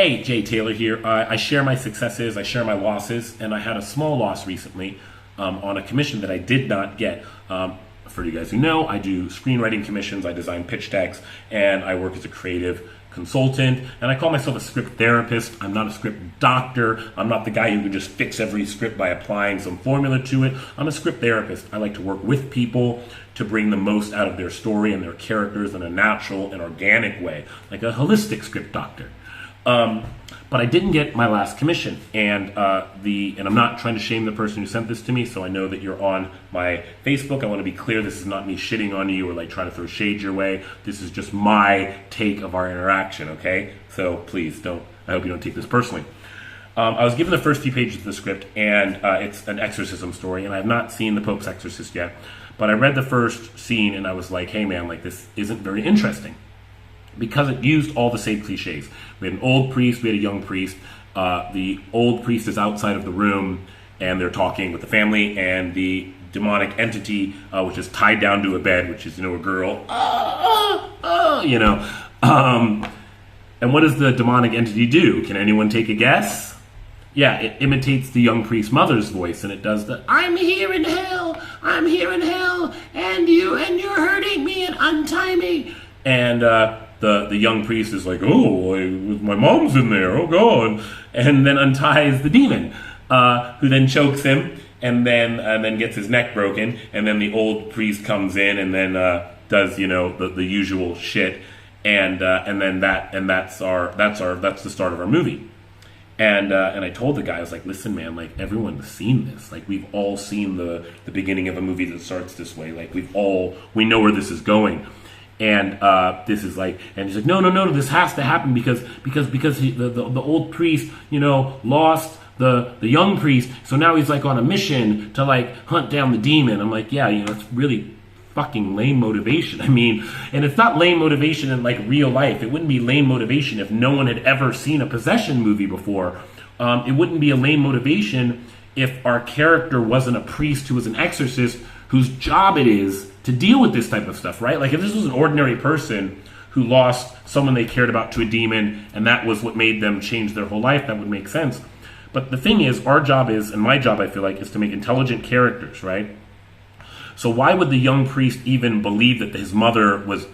Hey, Jae Taylor here. I share my successes, I share my losses, and I had a small loss recently on a commission that I did not get. For you guys who know, I do screenwriting commissions, I design pitch decks, and I work as a creative consultant, and I call myself a script therapist. I'm not a script doctor. I'm not the guy who can just fix every script by applying some formula to it. I'm a script therapist. I like to work with people to bring the most out of their story and their characters in a natural and organic way, like a holistic script doctor. But I didn't get my last commission, and I'm not trying to shame the person who sent this to me, so I know that you're on my Facebook. I want to be clear, this is not me shitting on you or like trying to throw shade your way. This is just my take of our interaction, okay? So please I hope you don't take this personally. I was given the first few pages of the script, and it's an exorcism story, and I have not seen The Pope's Exorcist yet, but I read the first scene and I was like, hey man, like this isn't very interesting, because it used all the same cliches. We had an old priest, we had a young priest. The old priest is outside of the room, and they're talking with the family, and the demonic entity, which is tied down to a bed, which is, a girl, and what does the demonic entity do? Can anyone take a guess? Yeah, it imitates the young priest's mother's voice, and it does the, I'm here in hell, and you're hurting me, and untie me. And the young priest is like, my mom's in there, oh God, and then unties the demon, who then chokes him, and then gets his neck broken, and then the old priest comes in and then does the usual shit, and then that's the start of our movie. And I told the guy, I was like, listen man, like everyone's seen this, like we've all seen the beginning of a movie that starts this way, like we know where this is going. And this is like, and he's like, no, this has to happen because the old priest, lost the young priest, so now he's like on a mission to like hunt down the demon. I'm like, yeah, it's really fucking lame motivation. I mean, and it's not lame motivation in like real life. It wouldn't be lame motivation if no one had ever seen a possession movie before. It wouldn't be a lame motivation if our character wasn't a priest who was an exorcist whose job it is to deal with this type of stuff, right? Like if this was an ordinary person who lost someone they cared about to a demon and that was what made them change their whole life, that would make sense. But the thing is, our job is, and my job I feel like, is to make intelligent characters, right? So why would the young priest even believe that his mother was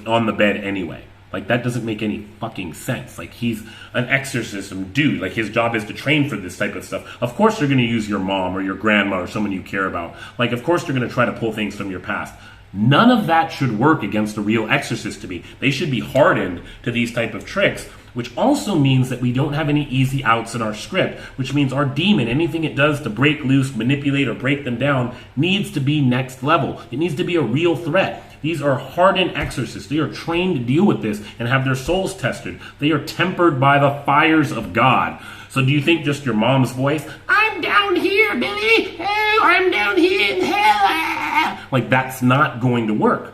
on the bed anyway? Like that doesn't make any fucking sense. Like he's an exorcism dude. Like his job is to train for this type of stuff. Of course they're going to use your mom or your grandma or someone you care about. Like of course they're going to try to pull things from your past. None of that should work against a real exorcist to me. They should be hardened to these type of tricks, which also means that we don't have any easy outs in our script, which means our demon, anything it does to break loose, manipulate, or break them down needs to be next level. It needs to be a real threat. These are hardened exorcists. They are trained to deal with this and have their souls tested. They are tempered by the fires of God. So do you think just your mom's voice, I'm down here, Billy, oh, I'm down here in hell, like that's not going to work.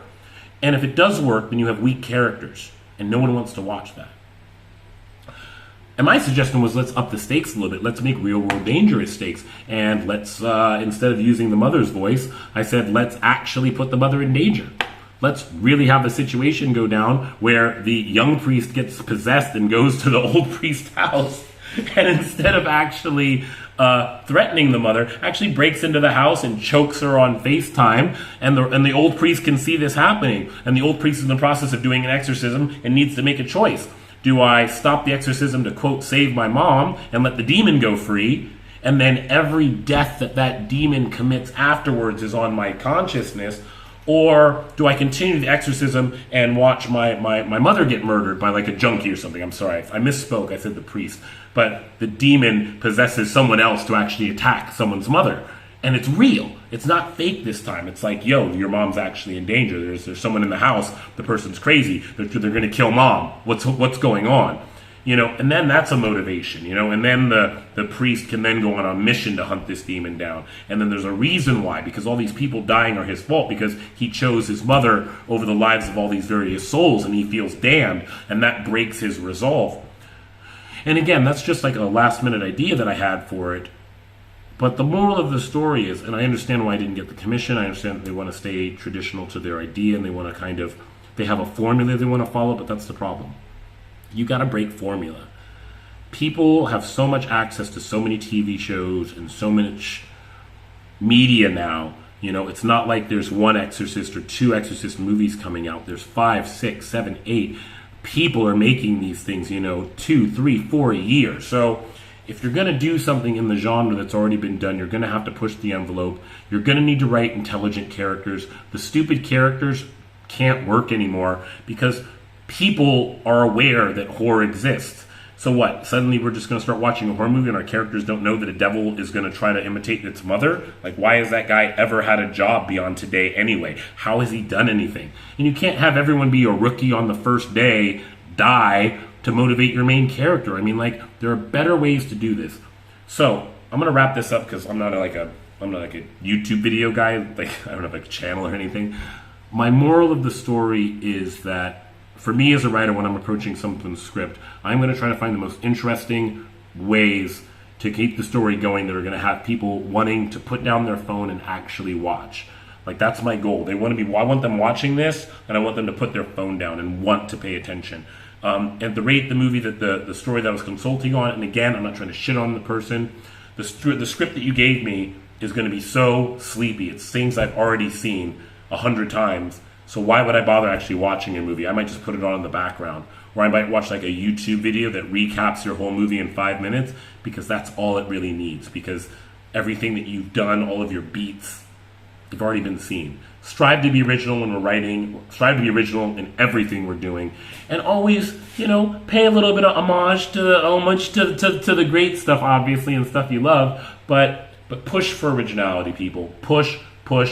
And if it does work, then you have weak characters, and no one wants to watch that. And my suggestion was, let's up the stakes a little bit. Let's make real world dangerous stakes. And let's, instead of using the mother's voice, I said, let's actually put the mother in danger. Let's really have a situation go down where the young priest gets possessed and goes to the old priest's house. And instead of actually threatening the mother, actually breaks into the house and chokes her on FaceTime. And the old priest can see this happening. And the old priest is in the process of doing an exorcism and needs to make a choice. Do I stop the exorcism to, quote, save my mom and let the demon go free, and then every death that demon commits afterwards is on my consciousness? Or do I continue the exorcism and watch my mother get murdered by like a junkie or something? I'm sorry, I misspoke, I said the priest. But the demon possesses someone else to actually attack someone's mother. And it's real. It's not fake this time. It's like, yo, your mom's actually in danger. There's someone in the house. The person's crazy. They're going to kill mom. What's going on? And then that's a motivation, and then the priest can then go on a mission to hunt this demon down. And then there's a reason why, because all these people dying are his fault, because he chose his mother over the lives of all these various souls, and he feels damned, and that breaks his resolve. And again, that's just like a last minute idea that I had for it. But the moral of the story is, and I understand why I didn't get the commission, I understand that they want to stay traditional to their idea, and they want to they have a formula they want to follow, but that's the problem. You got to break formula. People have so much access to so many TV shows and so much media now. You know, it's not like there's one Exorcist or two Exorcist movies coming out. There's 5, 6, 7, 8. People are making these things, you know, 2, 3, 4 a year. So if you're going to do something in the genre that's already been done, you're going to have to push the envelope. You're going to need to write intelligent characters. The stupid characters can't work anymore because people are aware that horror exists. So what? Suddenly we're just going to start watching a horror movie and our characters don't know that a devil is going to try to imitate its mother? Like, why has that guy ever had a job beyond today anyway? How has he done anything? And you can't have everyone be a rookie on the first day, die, to motivate your main character. I mean, like, there are better ways to do this. So I'm going to wrap this up because I'm not like a YouTube video guy. Like, I don't have like a channel or anything. My moral of the story is that for me as a writer, when I'm approaching something's script, I'm going to try to find the most interesting ways to keep the story going that are going to have people wanting to put down their phone and actually watch. Like, that's my goal. I want them watching this, and I want them to put their phone down and want to pay attention. At the rate the movie that the story that I was consulting on, and again, I'm not trying to shit on the person, the script that you gave me is going to be so sleepy. It's things I've already seen 100 times. So why would I bother actually watching a movie? I might just put it on in the background. Or I might watch like a YouTube video that recaps your whole movie in 5 minutes, because that's all it really needs. Because everything that you've done, all of your beats, have already been seen. Strive to be original when we're writing. Strive to be original in everything we're doing. And always, you know, pay a little bit of homage to the great stuff, obviously, and stuff you love. But push for originality, people. Push for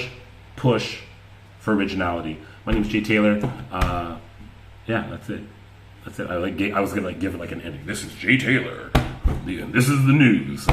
originality. My name's Jae Taylor. Yeah, that's it. That's it. I was gonna give it like an ending. This is Jae Taylor. This is the news.